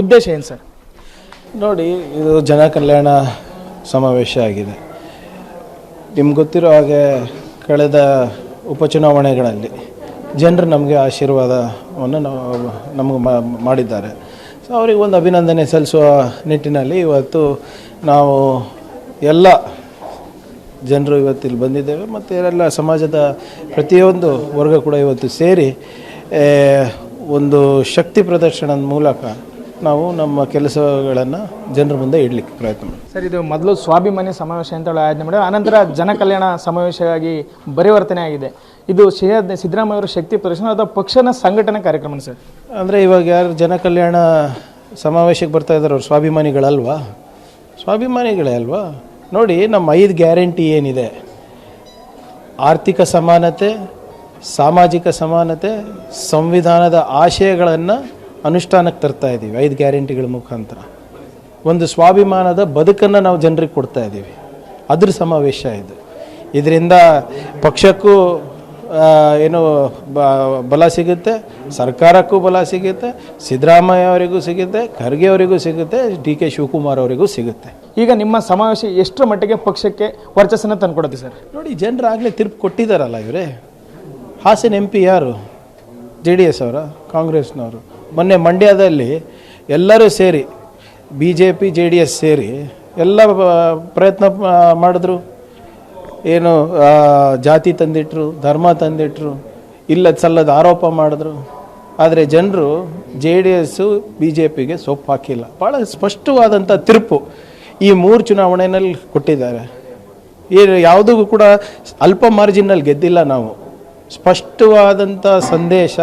ಉದ್ದೇಶ ಏನು ಸರ್? ನೋಡಿ, ಇದು ಜನ ಕಲ್ಯಾಣ ಸಮಾವೇಶ ಆಗಿದೆ. ನಿಮ್ಗೆ ಗೊತ್ತಿರೋ ಹಾಗೆ ಕಳೆದ ಉಪಚುನಾವಣೆಗಳಲ್ಲಿ ಜನರು ನಮಗೆ ಆಶೀರ್ವಾದವನ್ನು ನಮಗೆ ಮಾಡಿದ್ದಾರೆ. ಸೊ ಅವರಿಗೆ ಒಂದು ಅಭಿನಂದನೆ ಸಲ್ಲಿಸುವ ನಿಟ್ಟಿನಲ್ಲಿ ಇವತ್ತು ನಾವು ಎಲ್ಲ ಜನರು ಇವತ್ತಿಲ್ಲಿ ಬಂದಿದ್ದೇವೆ ಮತ್ತು ಎಲ್ಲ ಸಮಾಜದ ಪ್ರತಿಯೊಂದು ವರ್ಗ ಕೂಡ ಇವತ್ತು ಸೇರಿ ಒಂದು ಶಕ್ತಿ ಪ್ರದರ್ಶನದ ಮೂಲಕ ನಾವು ನಮ್ಮ ಕೆಲಸಗಳನ್ನು ಜನರ ಮುಂದೆ ಇಡಲಿಕ್ಕೆ ಪ್ರಯತ್ನ ಮಾಡಿ. ಸರ್, ಇದು ಮೊದಲು ಸ್ವಾಭಿಮಾನಿ ಸಮಾವೇಶ ಅಂತೇಳಿ ಆಯೋಜನೆ ಮಾಡಿ ಆನಂತರ ಜನ ಕಲ್ಯಾಣ ಸಮಾವೇಶವಾಗಿ ಪರಿವರ್ತನೆ ಆಗಿದೆ. ಇದು ಸಿದ್ದರಾಮಯ್ಯ ಅವರ ಶಕ್ತಿ ಪ್ರದರ್ಶನ ಅಥವಾ ಪಕ್ಷದ ಸಂಘಟನೆ ಕಾರ್ಯಕ್ರಮ ಸರ್? ಅಂದರೆ ಇವಾಗ ಯಾರು ಜನ ಕಲ್ಯಾಣ ಸಮಾವೇಶಕ್ಕೆ ಬರ್ತಾ ಇದ್ದಾರೆ ಅವ್ರು ಸ್ವಾಭಿಮಾನಿಗಳಲ್ವಾ? ಸ್ವಾಭಿಮಾನಿಗಳೇ ಅಲ್ವಾ? ನೋಡಿ, ನಮ್ಮ 5 ಗ್ಯಾರಂಟಿ ಏನಿದೆ, ಆರ್ಥಿಕ ಸಮಾನತೆ, ಸಾಮಾಜಿಕ ಸಮಾನತೆ, ಸಂವಿಧಾನದ ಆಶಯಗಳನ್ನು ಅನುಷ್ಠಾನಕ್ಕೆ ತರ್ತಾ ಇದ್ದೀವಿ 5 ಗ್ಯಾರಂಟಿಗಳ ಮುಖಾಂತರ. ಒಂದು ಸ್ವಾಭಿಮಾನದ ಬದುಕನ್ನು ನಾವು ಜನರಿಗೆ ಕೊಡ್ತಾ ಇದ್ದೀವಿ. ಅದ್ರ ಸಮಾವೇಶ ಇದು. ಇದರಿಂದ ಪಕ್ಷಕ್ಕೂ ಏನು ಬಲ ಸಿಗುತ್ತೆ, ಸರ್ಕಾರಕ್ಕೂ ಬಲ ಸಿಗುತ್ತೆ, ಸಿದ್ದರಾಮಯ್ಯ ಅವರಿಗೂ ಸಿಗುತ್ತೆ, ಖರ್ಗೆ ಅವರಿಗೂ ಸಿಗುತ್ತೆ, DK ಶಿವಕುಮಾರ್ ಅವರಿಗೂ ಸಿಗುತ್ತೆ. ಈಗ ನಿಮ್ಮ ಸಮಾವೇಶ ಎಷ್ಟರ ಮಟ್ಟಿಗೆ ಪಕ್ಷಕ್ಕೆ ವರ್ಚಸ್ಸನ್ನು ತಂದುಕೊಡುತ್ತೆ ಸರ್? ನೋಡಿ, ಜನರು ಆಗಲೇ ತೀರ್ಪು ಕೊಟ್ಟಿದ್ದಾರಲ್ಲ. ಇವರೇ ಹಾಸನ MP ಯಾರು? JDS ಅವರ, ಕಾಂಗ್ರೆಸ್ನವರು. ಮೊನ್ನೆ ಮಂಡ್ಯದಲ್ಲಿ ಎಲ್ಲರೂ ಸೇರಿ BJP JDS ಸೇರಿ ಎಲ್ಲ ಪ್ರಯತ್ನ ಮಾಡಿದ್ರು. ಏನು ಜಾತಿ ತಂದಿಟ್ರು, ಧರ್ಮ ತಂದಿಟ್ರು, ಇಲ್ಲದ ಸಲ್ಲದ ಆರೋಪ ಮಾಡಿದ್ರು. ಆದರೆ ಜನರು JDS BJPಗೆ ಸೊಪ್ಪು ಹಾಕಿಲ್ಲ. ಭಾಳ ಸ್ಪಷ್ಟವಾದಂಥ ತೀರ್ಪು ಈ 3 ಚುನಾವಣೆಯಲ್ಲಿ ಕೊಟ್ಟಿದ್ದಾರೆ. ಯಾವುದೂ ಕೂಡ ಅಲ್ಪ ಮಾರ್ಜಿನಲ್ಲಿ ಗೆದ್ದಿಲ್ಲ ನಾವು. ಸ್ಪಷ್ಟವಾದಂಥ ಸಂದೇಶ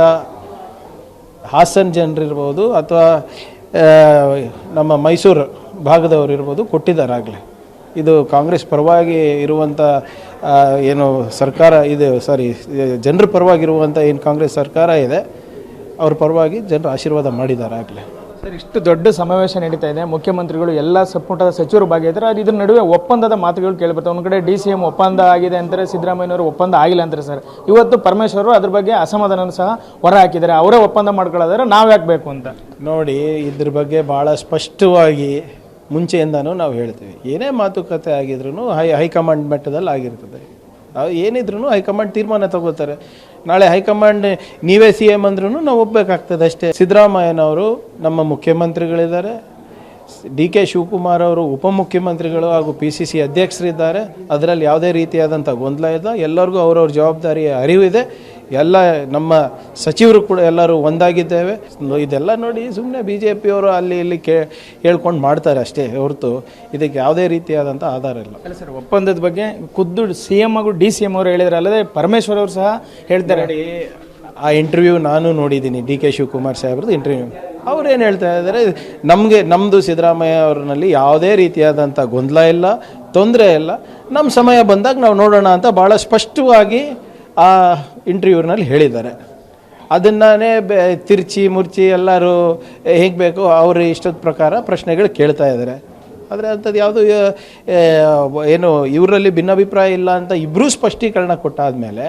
ಹಾಸನ ಜನರಿರ್ಬೋದು ಅಥವಾ ನಮ್ಮ ಮೈಸೂರು ಭಾಗದವರು ಇರ್ಬೋದು ಕೊಟ್ಟಿದ್ದಾರೆ ಆಗಲೇ. ಇದು ಕಾಂಗ್ರೆಸ್ ಪರವಾಗಿ ಇರುವಂಥ ಏನು ಸರ್ಕಾರ ಇದೆ, ಜನರ ಪರವಾಗಿರುವಂಥ ಏನು ಕಾಂಗ್ರೆಸ್ ಸರ್ಕಾರ ಇದೆ, ಅವ್ರ ಪರವಾಗಿ ಜನರು ಆಶೀರ್ವಾದ ಮಾಡಿದ್ದಾರೆ ಆಗಲೇ. ಸರ್, ಇಷ್ಟು ದೊಡ್ಡ ಸಮಾವೇಶ ನಡೀತಾ ಇದೆ, ಮುಖ್ಯಮಂತ್ರಿಗಳು ಎಲ್ಲ ಸಂಪುಟದ ಸಚಿವರು ಭಾಗಿಯಾಗಿದ್ದಾರೆ. ಅದು ಇದ್ರ ನಡುವೆ ಒಪ್ಪಂದದ ಮಾತುಗಳು ಕೇಳಿಬರ್ತವೆ. ಒಂದು ಕಡೆ DCM ಒಪ್ಪಂದ ಆಗಿದೆ ಅಂತಾರೆ, ಸಿದ್ದರಾಮಯ್ಯನವರು ಒಪ್ಪಂದ ಆಗಿಲ್ಲ ಅಂತಾರೆ ಸರ್. ಇವತ್ತು ಪರಮೇಶ್ವರು ಅದ್ರ ಬಗ್ಗೆ ಅಸಮಾಧಾನ ಸಹ ಹೊರ ಹಾಕಿದ್ದಾರೆ. ಅವರೇ ಒಪ್ಪಂದ ಮಾಡ್ಕೊಳ್ಳೋದಾದ್ರೆ ನಾವು ಯಾಕೆ ಬೇಕು ಅಂತ. ನೋಡಿ, ಇದ್ರ ಬಗ್ಗೆ ಭಾಳ ಸ್ಪಷ್ಟವಾಗಿ ಮುಂಚೆಯಿಂದನೂ ನಾವು ಹೇಳ್ತೀವಿ. ಏನೇ ಮಾತುಕತೆ ಆಗಿದ್ರೂ ಹೈಕಮಾಂಡ್ ಮಟ್ಟದಲ್ಲಿ ಆಗಿರ್ತದೆ. ಏನಿದ್ರೂ ಹೈಕಮಾಂಡ್ ತೀರ್ಮಾನ ತಗೋತಾರೆ. ನಾಳೆ ಹೈಕಮಾಂಡ್ ನೀವೇ CM ಅಂದ್ರೂ ನಾವು ಒಪ್ಪಬೇಕಾಗ್ತದೆ ಅಷ್ಟೇ. ಸಿದ್ದರಾಮಯ್ಯನವರು ನಮ್ಮ ಮುಖ್ಯಮಂತ್ರಿಗಳಿದ್ದಾರೆ, DK ಶಿವಕುಮಾರ್ ಅವರು ಉಪಮುಖ್ಯಮಂತ್ರಿಗಳು ಹಾಗೂ PCC ಅಧ್ಯಕ್ಷರಿದ್ದಾರೆ. ಅದರಲ್ಲಿ ಯಾವುದೇ ರೀತಿಯಾದಂಥ ಗೊಂದಲ ಇಲ್ಲ. ಎಲ್ಲರಿಗೂ ಅವ್ರವ್ರ ಜವಾಬ್ದಾರಿಯ ಅರಿವಿದೆ. ಎಲ್ಲ ನಮ್ಮ ಸಚಿವರು ಕೂಡ ಎಲ್ಲರೂ ಒಂದಾಗಿದ್ದೇವೆ. ಇದೆಲ್ಲ ನೋಡಿ ಸುಮ್ಮನೆ BJP ಅವರು ಅಲ್ಲಿ ಇಲ್ಲಿ ಹೇಳ್ಕೊಂಡು ಮಾಡ್ತಾರೆ ಅಷ್ಟೇ ಹೊರತು ಇದಕ್ಕೆ ಯಾವುದೇ ರೀತಿಯಾದಂಥ ಆಧಾರ ಇಲ್ಲ. ಅಲ್ಲ ಸರ್, ಒಪ್ಪಂದದ ಬಗ್ಗೆ ಖುದ್ದು CM ಹಾಗೂ DCM ಅವರು ಹೇಳಿದ್ರೆ ಅಲ್ಲದೆ ಪರಮೇಶ್ವರ್ ಅವರು ಸಹ ಹೇಳ್ತಾರೆ. ಆ ಇಂಟರ್ವ್ಯೂ ನಾನು ನೋಡಿದ್ದೀನಿ, DK ಶಿವಕುಮಾರ್ ಸಾಹೇಬ್ರದ್ದು ಇಂಟರ್ವ್ಯೂ. ಅವ್ರೇನು ಹೇಳ್ತಾ ಇದ್ದಾರೆ, ನಮ್ಮದು ಸಿದ್ದರಾಮಯ್ಯ ಅವ್ರನ್ನಲ್ಲಿ ಯಾವುದೇ ರೀತಿಯಾದಂಥ ಗೊಂದಲ ಇಲ್ಲ, ತೊಂದರೆ ಇಲ್ಲ, ನಮ್ಮ ಸಮಯ ಬಂದಾಗ ನಾವು ನೋಡೋಣ ಅಂತ ಭಾಳ ಸ್ಪಷ್ಟವಾಗಿ ಆ ಇಂಟರ್ವ್ಯೂನಲ್ಲಿ ಹೇಳಿದ್ದಾರೆ. ಅದನ್ನೇ ತಿರ್ಚಿ ಮುರ್ಚಿ ಎಲ್ಲರೂ ಹೇಗೆ ಬೇಕು ಅವ್ರ ಇಷ್ಟದ ಪ್ರಕಾರ ಪ್ರಶ್ನೆಗಳು ಕೇಳ್ತಾ ಇದ್ದಾರೆ. ಆದರೆ ಅಂಥದ್ದು ಯಾವುದು ಏನು ಇವರಲ್ಲಿ ಭಿನ್ನಾಭಿಪ್ರಾಯ ಇಲ್ಲ ಅಂತ ಇಬ್ಬರೂ ಸ್ಪಷ್ಟೀಕರಣ ಕೊಟ್ಟಾದಮೇಲೆ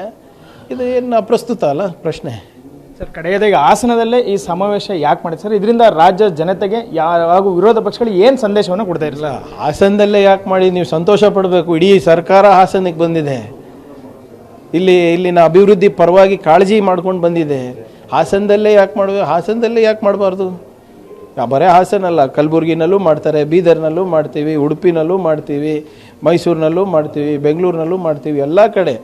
ಇದು ಏನು ಅಪ್ರಸ್ತುತ ಅಲ್ಲ ಪ್ರಶ್ನೆ. ಸರ್, ಕಡೆಯದಾಗಿ ಹಾಸನದಲ್ಲೇ ಈ ಸಮಾವೇಶ ಯಾಕೆ ಮಾಡಿದೆ ಸರ್? ಇದರಿಂದ ರಾಜ್ಯ ಜನತೆಗೆ ಹಾಗೂ ವಿರೋಧ ಪಕ್ಷಗಳು ಏನು ಸಂದೇಶವನ್ನು ಕೊಡ್ತಾ ಇರಲಿಲ್ಲ? ಹಾಸನದಲ್ಲೇ ಯಾಕೆ ಮಾಡಿ ನೀವು ಸಂತೋಷ ಪಡಬೇಕು. ಇಡೀ ಸರ್ಕಾರ ಹಾಸನಕ್ಕೆ ಬಂದಿದೆ. ಇಲ್ಲಿನ ಅಭಿವೃದ್ಧಿ ಪರವಾಗಿ ಕಾಳಜಿ ಮಾಡ್ಕೊಂಡು ಬಂದಿದೆ. ಹಾಸನದಲ್ಲೇ ಯಾಕೆ ಮಾಡಬೇಕು? ಹಾಸನದಲ್ಲೇ ಯಾಕೆ ಮಾಡಬಾರ್ದು? ಬರೀ ಹಾಸನ ಅಲ್ಲ, ಕಲಬುರಗಿನಲ್ಲೂ ಮಾಡ್ತಾರೆ, ಬೀದರ್ನಲ್ಲೂ ಮಾಡ್ತೀವಿ, ಉಡುಪಿನಲ್ಲೂ ಮಾಡ್ತೀವಿ, ಮೈಸೂರಿನಲ್ಲೂ ಮಾಡ್ತೀವಿ, ಬೆಂಗಳೂರಿನಲ್ಲೂ ಮಾಡ್ತೀವಿ. ಎಲ್ಲ ಕಡೆ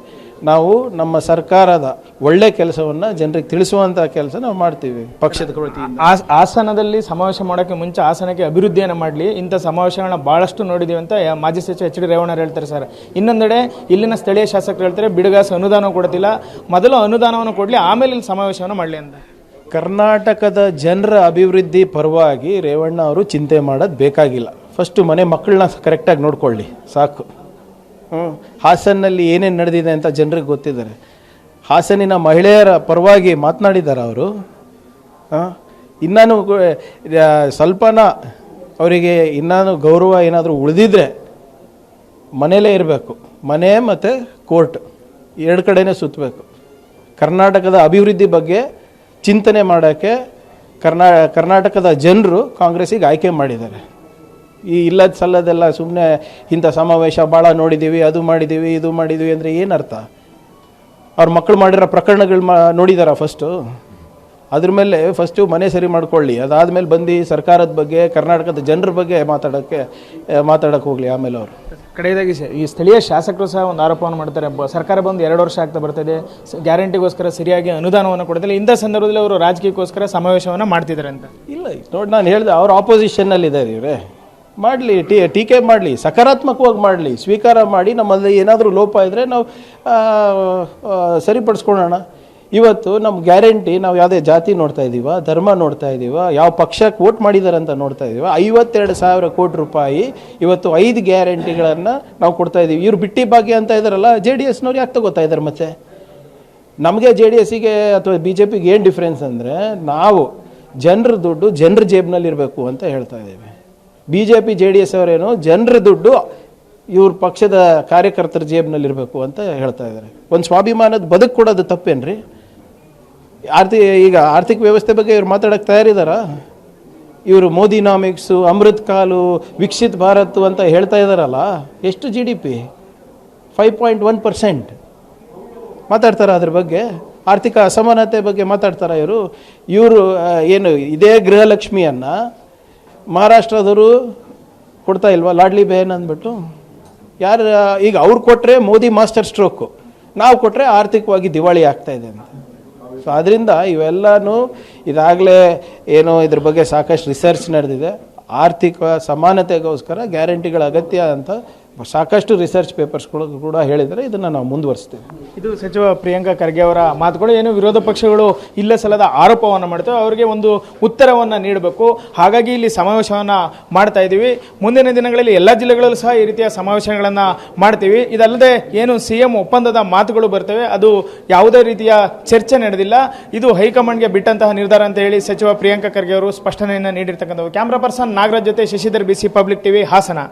ನಾವು ನಮ್ಮ ಸರ್ಕಾರದ ಒಳ್ಳೆ ಕೆಲಸವನ್ನು ಜನರಿಗೆ ತಿಳಿಸುವಂಥ ಕೆಲಸ ನಾವು ಮಾಡ್ತೀವಿ ಪಕ್ಷದ ವತಿಯಿಂದ. ಹಾಸನದಲ್ಲಿ ಸಮಾವೇಶ ಮಾಡೋಕ್ಕೆ ಮುಂಚೆ ಹಾಸನಕ್ಕೆ ಅಭಿವೃದ್ಧಿಯನ್ನು ಮಾಡಲಿ, ಇಂಥ ಸಮಾವೇಶಗಳನ್ನ ಭಾಳಷ್ಟು ನೋಡಿದ್ದೀವಿ ಅಂತ ಮಾಜಿ ಸಚಿವ HD ರೇವಣ್ಣರು ಹೇಳ್ತಾರೆ ಸರ್. ಇನ್ನೊಂದೆಡೆ ಇಲ್ಲಿನ ಸ್ಥಳೀಯ ಶಾಸಕರು ಹೇಳ್ತಾರೆ ಬಿಡುಗಾಸು ಅನುದಾನ ಕೊಡ್ತಿಲ್ಲ, ಮೊದಲು ಅನುದಾನವನ್ನು ಕೊಡಲಿ ಆಮೇಲೆ ಇಲ್ಲಿ ಸಮಾವೇಶವನ್ನು ಮಾಡಲಿ ಅಂತ. ಕರ್ನಾಟಕದ ಜನರ ಅಭಿವೃದ್ಧಿ ಪರವಾಗಿ ರೇವಣ್ಣ ಅವರು ಚಿಂತೆ ಮಾಡೋದು ಬೇಕಾಗಿಲ್ಲ. ಫಸ್ಟು ಮನೆ ಮಕ್ಕಳನ್ನ ಕರೆಕ್ಟಾಗಿ ನೋಡ್ಕೊಳ್ಳಿ ಸಾಕು. ಹಾಸನಲ್ಲಿ ಏನೇನು ನಡೆದಿದೆ ಅಂತ ಜನರಿಗೆ ಗೊತ್ತಿದ್ದಾರೆ. ಹಾಸನಿನ ಮಹಿಳೆಯರ ಪರವಾಗಿ ಮಾತನಾಡಿದ್ದಾರೆ ಅವರು. ಇನ್ನೂ ಸ್ವಲ್ಪನ ಅವರಿಗೆ ಇನ್ನೂ ಗೌರವ ಏನಾದರೂ ಉಳಿದಿದ್ರೆ ಮನೆಯಲ್ಲೇ ಇರಬೇಕು. ಮನೆ ಮತ್ತು ಕೋರ್ಟ್ ಎರಡು ಕಡೆನೇ ಸುತ್ತಬೇಕು. ಕರ್ನಾಟಕದ ಅಭಿವೃದ್ಧಿ ಬಗ್ಗೆ ಚಿಂತನೆ ಮಾಡೋಕ್ಕೆ ಕರ್ನಾಟಕದ ಜನರು ಕಾಂಗ್ರೆಸ್ಸಿಗೆ ಆಯ್ಕೆ ಮಾಡಿದ್ದಾರೆ. ಈ ಇಲ್ಲದ ಸಲ್ಲದೆಲ್ಲ ಸುಮ್ಮನೆ ಇಂಥ ಸಮಾವೇಶ ಭಾಳ ನೋಡಿದ್ದೀವಿ, ಅದು ಮಾಡಿದ್ದೀವಿ, ಇದು ಮಾಡಿದ್ದೀವಿ ಅಂದರೆ ಏನರ್ಥ? ಅವ್ರ ಮಕ್ಕಳು ಮಾಡಿರೋ ಪ್ರಕರಣಗಳು ನೋಡಿದಾರ ಫಸ್ಟು? ಅದ್ರ ಮೇಲೆ ಫಸ್ಟು ಮನೆ ಸರಿ ಮಾಡ್ಕೊಳ್ಳಿ, ಅದಾದಮೇಲೆ ಬಂದು ಸರ್ಕಾರದ ಬಗ್ಗೆ, ಕರ್ನಾಟಕದ ಜನರ ಬಗ್ಗೆ ಮಾತಾಡೋಕ್ಕೆ ಹೋಗಲಿ ಆಮೇಲೆ ಅವರು. ಕಡೆಯದಾಗಿ ಈ ಸ್ಥಳೀಯ ಶಾಸಕರು ಸಹ ಒಂದು ಆರೋಪವನ್ನು ಮಾಡ್ತಾರೆ. ಸರ್ಕಾರ ಬಂದು 2 ವರ್ಷ ಆಗ್ತಾ ಬರ್ತಿದೆ, ಗ್ಯಾರಂಟಿಗೋಸ್ಕರ ಸರಿಯಾಗಿ ಅನುದಾನವನ್ನು ಕೊಡ್ತಿಲ್ಲ, ಇಂಥ ಸಂದರ್ಭದಲ್ಲಿ ಅವರು ರಾಜಕೀಯಕ್ಕೋಸ್ಕರ ಸಮಾವೇಶವನ್ನು ಮಾಡ್ತಿದ್ದಾರೆ ಅಂತ. ಇಲ್ಲ, ನೋಡಿ, ನಾನು ಹೇಳಿದೆ ಅವ್ರು ಆಪೋಸಿಷನ್ನಲ್ಲಿದ್ದಾರೆ. ಇವರೇ ಮಾಡಲಿ, ಟೀಕೆ ಮಾಡಲಿ, ಸಕಾರಾತ್ಮಕವಾಗಿ ಮಾಡಲಿ, ಸ್ವೀಕಾರ ಮಾಡಿ. ನಮ್ಮಲ್ಲಿ ಏನಾದರೂ ಲೋಪ ಇದ್ದರೆ ನಾವು ಸರಿಪಡಿಸ್ಕೊಳ್ಳೋಣ. ಇವತ್ತು ನಮ್ಮ ಗ್ಯಾರಂಟಿ ನಾವು ಯಾವುದೇ ಜಾತಿ ನೋಡ್ತಾ ಇದ್ದೀವ, ಧರ್ಮ ನೋಡ್ತಾ ಇದ್ದೀವ, ಯಾವ ಪಕ್ಷಕ್ಕೆ ವೋಟ್ ಮಾಡಿದ್ದಾರೆ ಅಂತ ನೋಡ್ತಾ ಇದ್ದೀವ. 52,000 ಕೋಟಿ ರೂಪಾಯಿ ಇವತ್ತು 5 ಗ್ಯಾರಂಟಿಗಳನ್ನು ನಾವು ಕೊಡ್ತಾ ಇದ್ದೀವಿ. ಇವ್ರು ಬಿಟ್ಟಿ ಭಾಗ್ಯ ಅಂತ ಇದ್ದಾರಲ್ಲ, JDSನವ್ರು ಯಾಕೆ ತಗೋತಾ ಇದ್ದಾರೆ? ಮತ್ತೆ ನಮಗೆ JDSಗೆ ಅಥವಾ BJPಗೆ ಏನು ಡಿಫ್ರೆನ್ಸ್ ಅಂದರೆ, ನಾವು ಜನರ ದುಡ್ಡು ಜನರ ಜೇಬ್ನಲ್ಲಿ ಇರಬೇಕು ಅಂತ ಹೇಳ್ತಾ ಇದ್ದೀವಿ. BJP JDS ಅವರೇನು ಜನರ ದುಡ್ಡು ಇವ್ರ ಪಕ್ಷದ ಕಾರ್ಯಕರ್ತರ ಜೇಬ್ನಲ್ಲಿ ಇರಬೇಕು ಅಂತ ಹೇಳ್ತಾ ಇದ್ದಾರೆ. ಒಂದು ಸ್ವಾಭಿಮಾನದ ಬದುಕು ಕೊಡೋದು ತಪ್ಪೇನ್ರಿ? ಈಗ ಆರ್ಥಿಕ ವ್ಯವಸ್ಥೆ ಬಗ್ಗೆ ಇವ್ರು ಮಾತಾಡೋಕ್ಕೆ ತಯಾರಿದ್ದಾರಾ? ಇವರು ಮೋದಿನಾಮಿಕ್ಸು, ಅಮೃತ್ ಕಾಲು, ವಿಕಸಿತ್ ಭಾರತ್ ಅಂತ ಹೇಳ್ತಾ ಇದ್ದಾರಲ್ಲ, ಎಷ್ಟು GDP? 5.1% ಮಾತಾಡ್ತಾರ ಅದ್ರ ಬಗ್ಗೆ? ಆರ್ಥಿಕ ಅಸಮಾನತೆ ಬಗ್ಗೆ ಮಾತಾಡ್ತಾರ ಇವರು ಏನು ಇದೇ ಗೃಹಲಕ್ಷ್ಮಿಯನ್ನು ಮಹಾರಾಷ್ಟ್ರದವರು ಕೊಡ್ತಾ ಇಲ್ವಾ? ಲಾಡ್ಲಿ ಬೇನ್ ಅಂದ್ಬಿಟ್ಟು ಯಾರು ಈಗ ಅವ್ರು ಕೊಟ್ಟರೆ ಮೋದಿ ಮಾಸ್ಟರ್ ಸ್ಟ್ರೋಕು, ನಾವು ಕೊಟ್ಟರೆ ಆರ್ಥಿಕವಾಗಿ ದಿವಾಳಿ ಆಗ್ತಾ ಇದೆ ಅಂತ. ಸೊ ಅದರಿಂದ ಇವೆಲ್ಲನೂ ಇದಾಗಲೇ ಏನೋ ಇದ್ರ ಬಗ್ಗೆ ಸಾಕಷ್ಟು ರಿಸರ್ಚ್ ನಡೆದಿದೆ. ಆರ್ಥಿಕ ಸಮಾನತೆಗೋಸ್ಕರ ಗ್ಯಾರಂಟಿಗಳ ಅಗತ್ಯ ಅಂತ ಸಾಕಷ್ಟು ರಿಸರ್ಚ್ ಪೇಪರ್ಸ್ಗಳು ಕೂಡ ಹೇಳಿದರೆ ಇದನ್ನು ನಾವು ಮುಂದುವರಿಸ್ತೀವಿ. ಇದು ಸಚಿವ ಪ್ರಿಯಾಂಕಾ ಖರ್ಗೆ ಅವರ ಮಾತುಗಳು. ಏನು ವಿರೋಧ ಪಕ್ಷಗಳು ಇಲ್ಲ ಸಲ್ಲದ ಆರೋಪವನ್ನು ಮಾಡ್ತೇವೆ, ಅವರಿಗೆ ಒಂದು ಉತ್ತರವನ್ನು ನೀಡಬೇಕು. ಹಾಗಾಗಿ ಇಲ್ಲಿ ಸಮಾವೇಶವನ್ನು ಮಾಡ್ತಾ ಇದ್ದೀವಿ. ಮುಂದಿನ ದಿನಗಳಲ್ಲಿ ಎಲ್ಲ ಜಿಲ್ಲೆಗಳಲ್ಲೂ ಸಹ ಈ ರೀತಿಯ ಸಮಾವೇಶಗಳನ್ನು ಮಾಡ್ತೀವಿ. ಇದಲ್ಲದೆ ಏನು CM ಒಪ್ಪಂದದ ಮಾತುಗಳು ಬರ್ತವೆ, ಅದು ಯಾವುದೇ ರೀತಿಯ ಚರ್ಚೆ ನಡೆದಿಲ್ಲ. ಇದು ಹೈಕಮಾಂಡ್ಗೆ ಬಿಟ್ಟಂತಹ ನಿರ್ಧಾರ ಅಂತ ಹೇಳಿ ಸಚಿವ ಪ್ರಿಯಾಂಕಾ ಖರ್ಗೆ ಅವರು ಸ್ಪಷ್ಟನೆಯನ್ನು ನೀಡಿರ್ತಕ್ಕಂಥದ್ದು. ಕ್ಯಾಮ್ರಾ ಪರ್ಸನ್ ನಾಗರಾಜ್ ಜೊತೆ Shashidhar BC public TV Hassan.